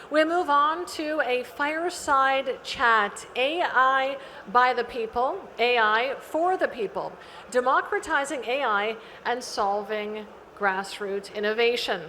We move on to a fireside chat, AI by the people, AI for the people, democratizing AI and solving grassroots innovation.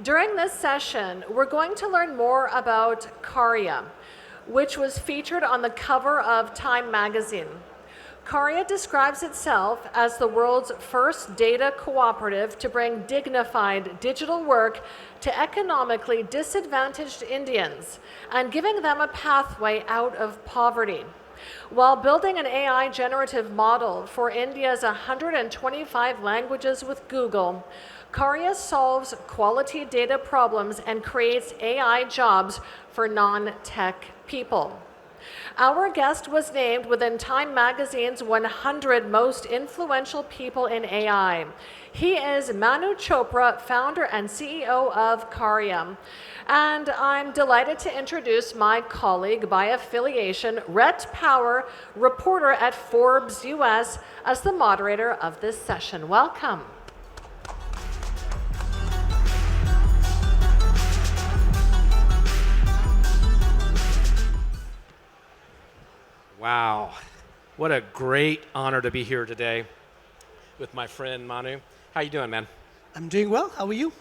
During this session, we're going to learn more about Karya, which was featured on the cover of Time magazine. Karya describes itself as the world's first data cooperative to bring dignified digital work to economically disadvantaged Indians and giving them a pathway out of poverty. While building an AI-generative model for India's 125 languages with Google, Karya solves quality data problems and creates AI jobs for non-tech people. Our guest was named within Time magazine's 100 most influential people in AI. He is Manu Chopra, founder and CEO of Karya. And I'm delighted to introduce my colleague by affiliation, Rhett Power, reporter at Forbes US, as the moderator of this session. Welcome. Wow, what a great honor to be here today with my friend Manu. How you doing, man? I'm doing well. How are you?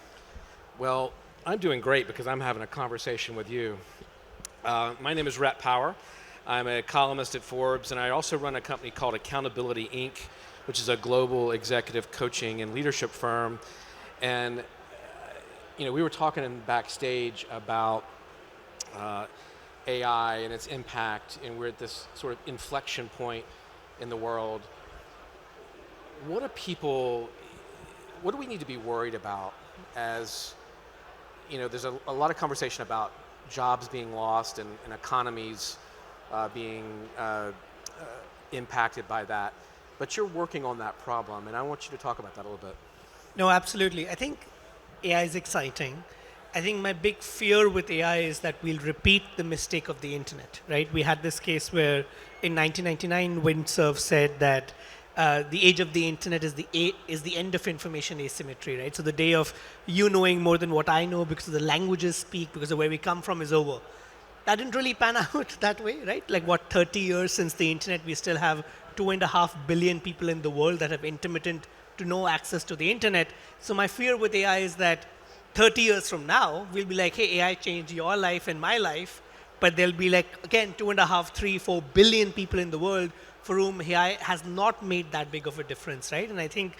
Well, I'm doing great because I'm having a conversation with you. My name is Rhett Power. I'm a columnist at Forbes, and I also run a company called Accountability Inc., which is a global executive coaching and leadership firm. And we were talking backstage about AI and its impact, and we're at this sort of inflection point in the world. What do we need to be worried about as, there's a lot of conversation about jobs being lost and economies being impacted by that, but you're working on that problem, and I want you to talk about that a little bit. No, absolutely. I think AI is exciting. I think my big fear with AI is that we'll repeat the mistake of the internet, right? We had this case where in 1999, Windsurf said that the age of the internet is the end of information asymmetry, right? So the day of you knowing more than what I know because of the languages speak, because of where we come from is over. That didn't really pan out that way, right? Like 30 years since the internet, we still have 2.5 billion people in the world that have intermittent to no access to the internet. So my fear with AI is that 30 years from now, we'll be like, hey, AI changed your life and my life, but there'll be like, again, 2.5, 3, 4 billion people in the world for whom AI has not made that big of a difference, right? And I think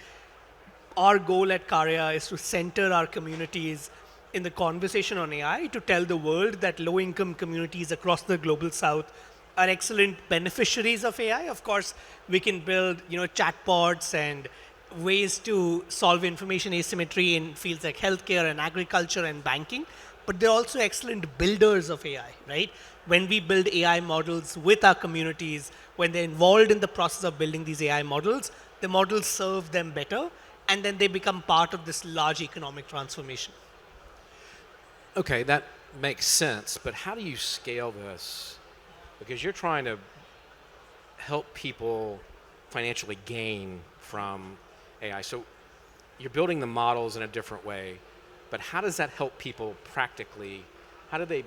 our goal at Karya is to center our communities in the conversation on AI to tell the world that low-income communities across the global south are excellent beneficiaries of AI. Of course, we can build, chatbots and ways to solve information asymmetry in fields like healthcare and agriculture and banking, but they're also excellent builders of AI, right? When we build AI models with our communities, when they're involved in the process of building these AI models, the models serve them better, and then they become part of this large economic transformation. Okay, that makes sense, but how do you scale this? Because you're trying to help people financially gain from AI. So you're building the models in a different way, but how does that help people practically? How do they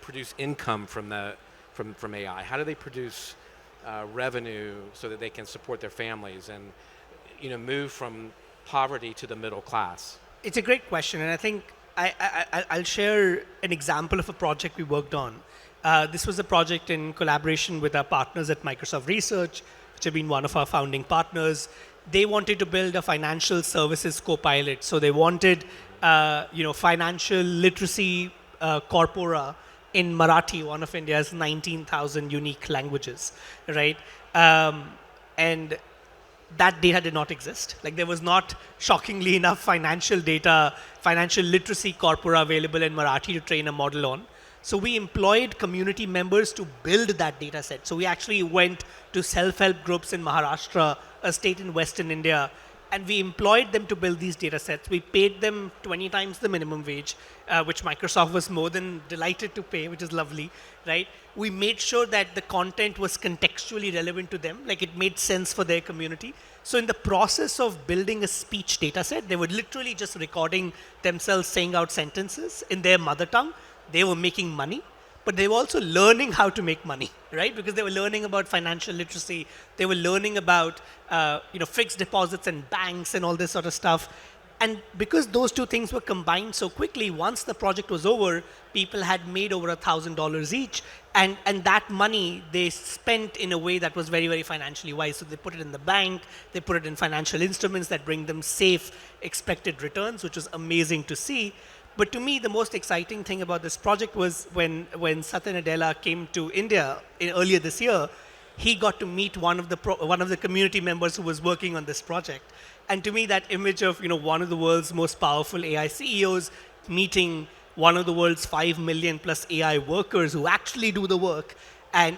produce income from AI? How do they produce revenue so that they can support their families and move from poverty to the middle class? It's a great question, and I think I'll share an example of a project we worked on. This was a project in collaboration with our partners at Microsoft Research, which have been one of our founding partners. They wanted to build a financial services co-pilot. So they wanted, financial literacy corpora in Marathi, one of India's 19,000 unique languages, right? And that data did not exist. Like there was not, shockingly enough, financial data, financial literacy corpora available in Marathi to train a model on. So we employed community members to build that data set. So we actually went to self-help groups in Maharashtra, a state in Western India, and we employed them to build these data sets. We paid them 20 times the minimum wage, which Microsoft was more than delighted to pay, which is lovely, right? We made sure that the content was contextually relevant to them, like it made sense for their community. So in the process of building a speech data set, they were literally just recording themselves saying out sentences in their mother tongue. They were making money, but they were also learning how to make money, right? Because they were learning about financial literacy. They were learning about fixed deposits and banks and all this sort of stuff. And because those two things were combined so quickly, once the project was over, people had made over $1,000 each. And that money they spent in a way that was very, very financially wise. So they put it in the bank, they put it in financial instruments that bring them safe expected returns, which was amazing to see. But to me, the most exciting thing about this project was when Satya Nadella came to India earlier this year, he got to meet one of the community members who was working on this project. And to me, that image of one of the world's most powerful AI CEOs meeting one of the world's 5 million plus AI workers who actually do the work and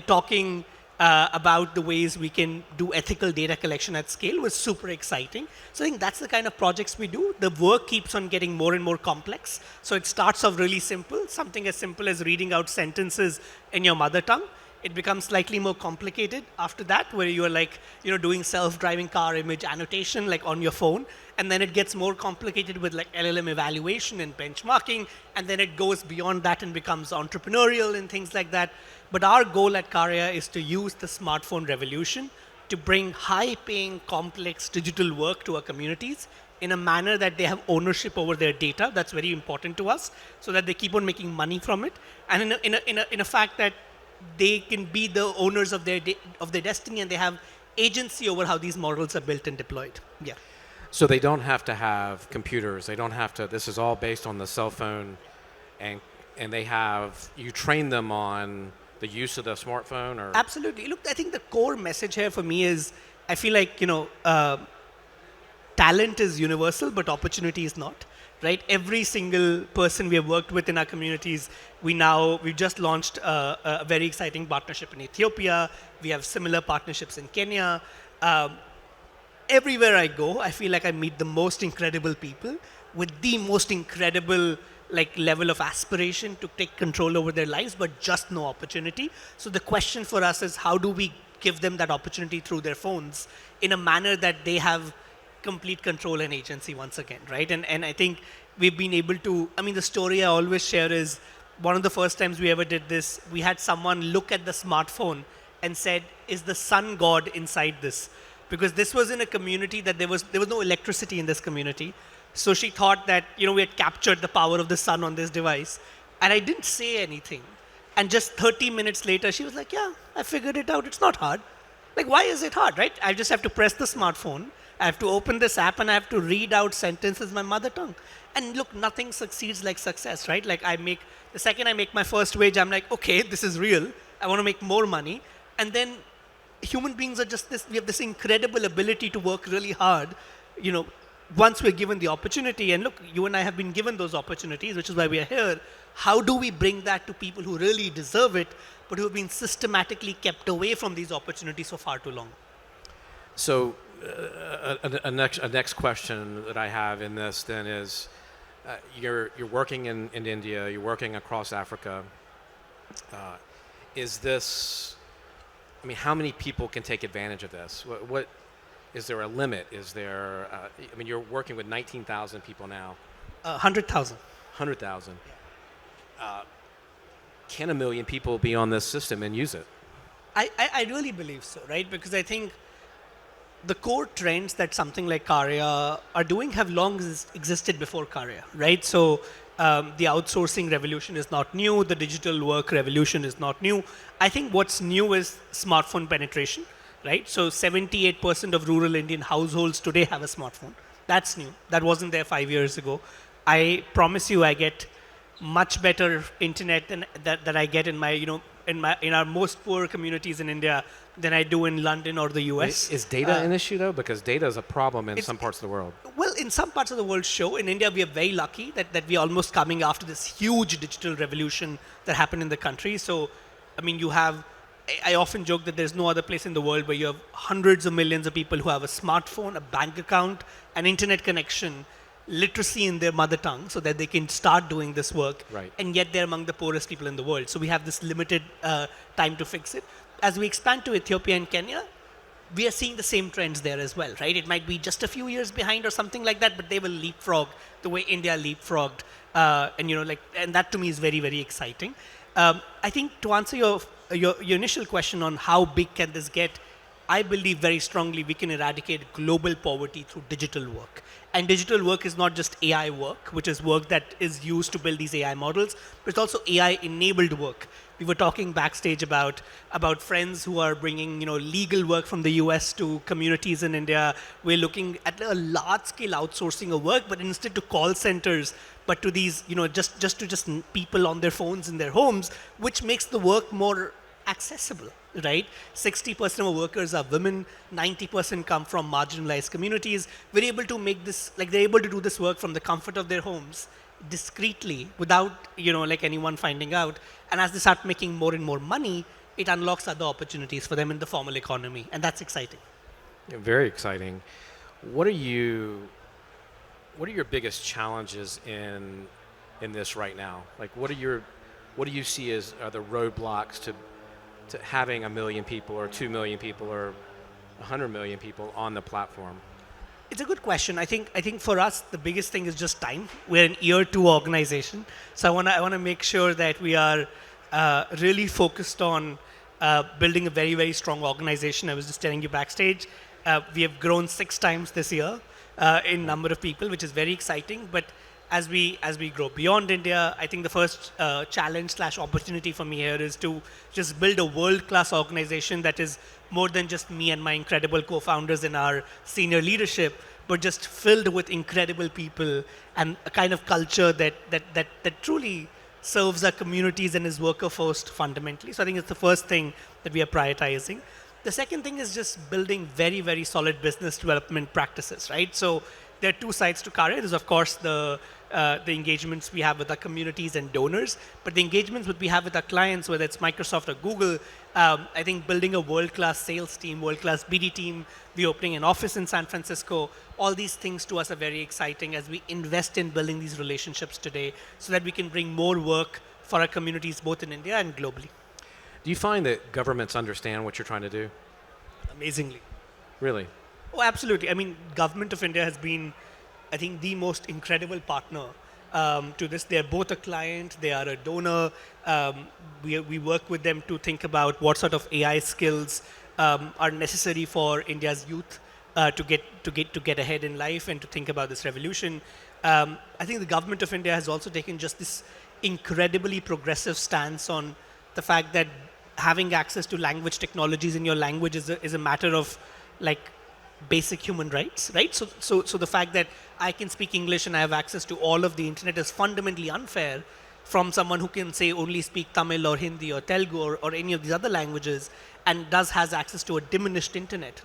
talking about the ways we can do ethical data collection at scale was super exciting. So I think that's the kind of projects we do. The work keeps on getting more and more complex. So it starts off really simple, something as simple as reading out sentences in your mother tongue. It becomes slightly more complicated after that, where you're like, doing self-driving car image annotation like on your phone. And then it gets more complicated with like LLM evaluation and benchmarking. And then it goes beyond that and becomes entrepreneurial and things like that. But our goal at Karya is to use the smartphone revolution to bring high-paying, complex digital work to our communities in a manner that they have ownership over their data. That's very important to us, so that they keep on making money from it. And in a fact that they can be the owners of their destiny, and they have agency over how these models are built and deployed. Yeah. So they don't have to have computers. They don't have to. This is all based on the cell phone, and you train them on the use of the smartphone, or Absolutely. Look, I think the core message here for me is I feel like talent is universal, but opportunity is not. Right? Every single person we have worked with in our communities, we've just launched a very exciting partnership in Ethiopia. We have similar partnerships in Kenya. Everywhere I go, I feel like I meet the most incredible people with the most incredible level of aspiration to take control over their lives, but just no opportunity. So the question for us is, how do we give them that opportunity through their phones in a manner that they have complete control and agency once again, right? And I think we've been able to, the story I always share is one of the first times we ever did this, we had someone look at the smartphone and said, is the sun god inside this? Because this was in a community that there was no electricity in this community. So she thought that, we had captured the power of the sun on this device. And I didn't say anything. And just 30 minutes later, she was like, yeah, I figured it out. It's not hard. Like, why is it hard, right? I just have to press the smartphone. I have to open this app and I have to read out sentences in my mother tongue. And look, nothing succeeds like success, right? Like the second I make my first wage, I'm like, okay, this is real. I want to make more money. And then human beings are just we have this incredible ability to work really hard, once we're given the opportunity. And look, you and I have been given those opportunities, which is why we are here. How do we bring that to people who really deserve it, but who have been systematically kept away from these opportunities for far too long? So a next question that I have in this then is, you're working in India, you're working across Africa. Is this, how many people can take advantage of this? What is there a limit? Is there, you're working with 19,000 people now. 100,000. 100,000. Can 1 million people be on this system and use it? I really believe so, right? Because I think the core trends that something like Karya are doing have long existed before Karya, right? So the outsourcing revolution is not new. The digital work revolution is not new. I think what's new is smartphone penetration, right? So 78% of rural Indian households today have a smartphone. That's new. That wasn't there 5 years ago. I promise you, I get much better internet than that I get in my, in our most poor communities in India than I do in London or the US. Is data an issue though? Because data is a problem in some parts of the world. Well, in some parts of the world, sure. In India, we are very lucky that we are almost coming after this huge digital revolution that happened in the country. So, you have I often joke that there's no other place in the world where you have hundreds of millions of people who have a smartphone, a bank account, an internet connection, literacy in their mother tongue so that they can start doing this work. Right. And yet they're among the poorest people in the world. So we have this limited time to fix it. As we expand to Ethiopia and Kenya, we are seeing the same trends there as well, right? It might be just a few years behind or something like that, but they will leapfrog the way India leapfrogged. And that to me is very, very exciting. I think to answer your initial question on how big can this get, I believe very strongly we can eradicate global poverty through digital work. And digital work is not just AI work, which is work that is used to build these AI models, but it's also AI-enabled work. We were talking backstage about friends who are bringing legal work from the US to communities in India. We're looking at a large-scale outsourcing of work, but instead to call centers, but to these just people on their phones in their homes, which makes the work more accessible, right? 60% of workers are women, 90% come from marginalized communities. We're able to make this, they're able to do this work from the comfort of their homes, discreetly, without anyone finding out. And as they start making more and more money, it unlocks other opportunities for them in the formal economy, and that's exciting. Yeah, very exciting. What are your biggest challenges in this right now? Like, what do you see as are the roadblocks to having 1 million people or 2 million people or 100 million people on the platform? It's a good question. I think for us the biggest thing is just time. We're an year 2 organization, so I wanna make sure that we are really focused on building a very, very strong organization. I was just telling you backstage, we have grown 6 times this year in number of people, which is very exciting. But as we grow beyond India, I think the first challenge/opportunity for me here is to just build a world-class organization that is more than just me and my incredible co-founders and our senior leadership, but just filled with incredible people and a kind of culture that truly serves our communities and is worker first fundamentally. So I think it's the first thing that we are prioritizing. The second thing is just building very, very solid business development practices, right? So there are 2 sides to Karya. There's of course the engagements we have with our communities and donors, but the engagements that we have with our clients, whether it's Microsoft or Google, I think building a world-class sales team, world-class BD team, we're opening an office in San Francisco, all these things to us are very exciting as we invest in building these relationships today so that we can bring more work for our communities both in India and globally. Do you find that governments understand what you're trying to do? Amazingly. Really? Oh, absolutely. I mean, government of India has been, I think, the most incredible partner to this. They're both a client, they are a donor. We work with them to think about what sort of AI skills are necessary for India's youth to get ahead in life and to think about this revolution. I think the government of India has also taken just this incredibly progressive stance on the fact that having access to language technologies in your language is a matter of basic human rights, right? So the fact that I can speak English and I have access to all of the internet is fundamentally unfair from someone who can say only speak Tamil or Hindi or Telugu or any of these other languages and has access to a diminished internet.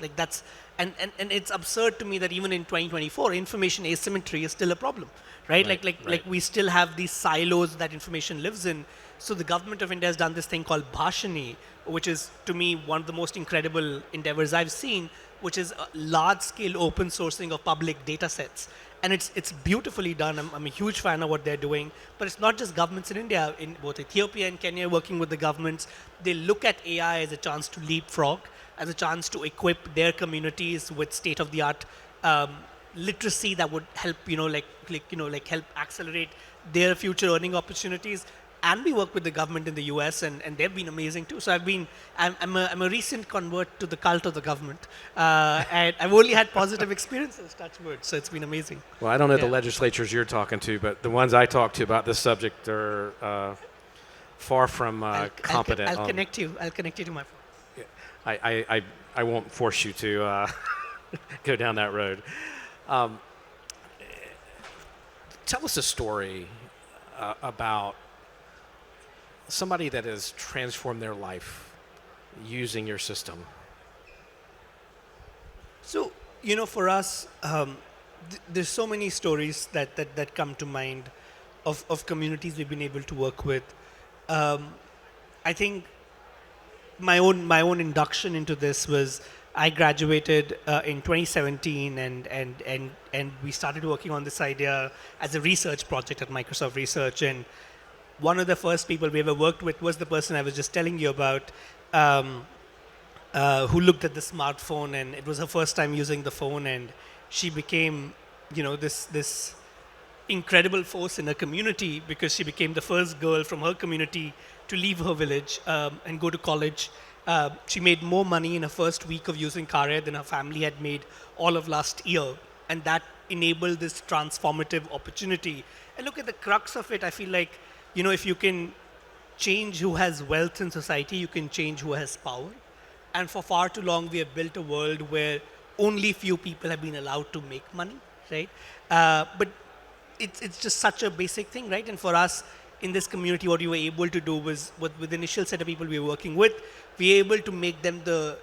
And it's absurd to me that even in 2024, information asymmetry is still a problem, right? Like we still have these silos that information lives in. So the government of India has done this thing called Bhashani, which is to me one of the most incredible endeavors I've seen, which is a large-scale open sourcing of public data sets. And it's beautifully done. I'm a huge fan of what they're doing. But it's not just governments in India. In both Ethiopia and Kenya, working with the governments, they look at AI as a chance to leapfrog, as a chance to equip their communities with state-of-the-art literacy that would help, help accelerate their future earning opportunities. And we work with the government in the US, and they've been amazing too. So I'm a recent convert to the cult of the government, and I've only had positive experiences, touch wood. So it's been amazing. Well, I don't know the legislatures you're talking to, but the ones I talk to about this subject are far from competent. I'll connect you. I'll connect you to my phone. I won't force you to go down that road. Tell us a story about somebody that has transformed their life using your system. So, for us, there's so many stories that come to mind of communities we've been able to work with. I think my own induction into this was I graduated in 2017, and we started working on this idea as a research project at Microsoft Research. And one of the first people we ever worked with was the person I was just telling you about, who looked at the smartphone, and it was her first time using the phone, and she became, this incredible force in her community because she became the first girl from her community to leave her village and go to college. She made more money in her first week of using Karya than her family had made all of last year, and that enabled this transformative opportunity. And look at the crux of it. I feel like, if you can change who has wealth in society, you can change who has power. And for far too long, we have built a world where only few people have been allowed to make money, right? But it's just such a basic thing, right? And for us in this community, what we were able to do was, with the initial set of people we were working with, we were able to make them the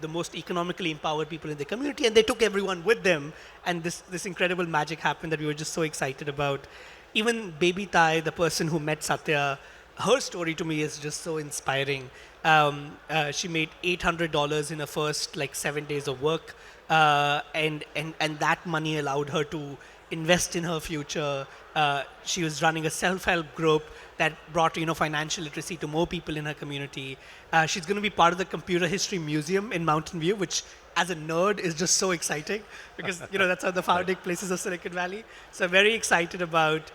most economically empowered people in the community, and they took everyone with them, and this incredible magic happened that we were just so excited about. Even Baby Tai, the person who met Satya, her story to me is just so inspiring. She made $800 in her first 7 days of work, and that money allowed her to invest in her future. She was running a self-help group that brought financial literacy to more people in her community. She's going to be part of the Computer History Museum in Mountain View, which as a nerd is just so exciting because that's one of the founding places of Silicon Valley. So very excited about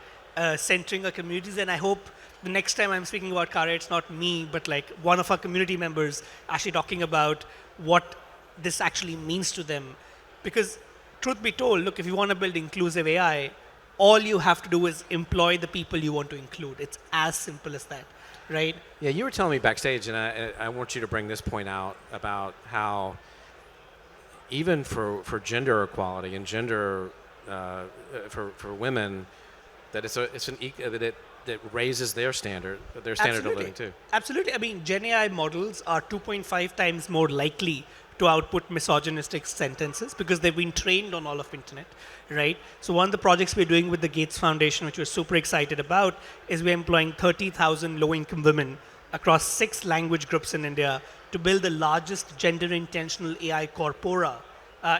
centering our communities, and I hope the next time I'm speaking about Karya, it's not me, but one of our community members actually talking about what this actually means to them. Because truth be told, look, if you want to build inclusive AI, all you have to do is employ the people you want to include. It's as simple as that, right? Yeah, you were telling me backstage, and I want you to bring this point out about how even for gender equality and gender for women, that that raises their standard of living too. Absolutely. I mean, Gen AI models are 2.5 times more likely to output misogynistic sentences because they've been trained on all of internet, right? So one of the projects we're doing with the Gates Foundation, which we're super excited about, is we're employing 30,000 low-income women across 6 language groups in India to build the largest gender-intentional AI corpora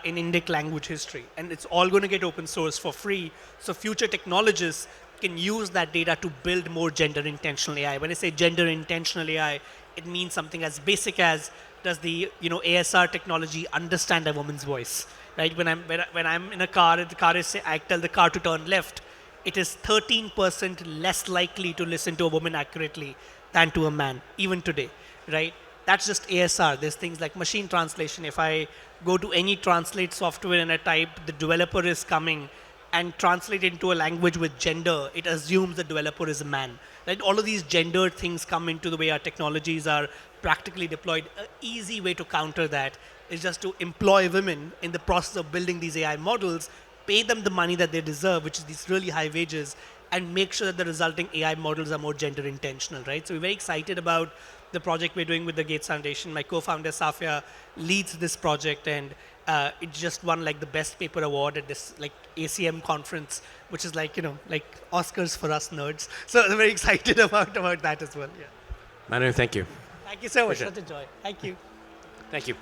in Indic language history. And it's all going to get open source for free, so future technologists can use that data to build more gender-intentional AI. When I say gender-intentional AI, it means something as basic as, does the ASR technology understand a woman's voice, right? When I'm in a car and the car is, I tell the car to turn left, it is 13% less likely to listen to a woman accurately than to a man, even today, right? That's just ASR. There's things like machine translation. If I go to any translate software and I type, the developer is coming, and translate into a language with gender, it assumes the developer is a man. Right? All of these gendered things come into the way our technologies are practically deployed. An easy way to counter that is just to employ women in the process of building these AI models, pay them the money that they deserve, which is these really high wages, and make sure that the resulting AI models are more gender intentional, right? So we're very excited about the project we're doing with the Gates Foundation. My co-founder Safia leads this project, and it just won the best paper award at this ACM conference, which is Oscars for us nerds. So I'm very excited about that as well. Yeah. Manu, thank you. Thank you so much. Appreciate Such a joy. Thank you. Thank you.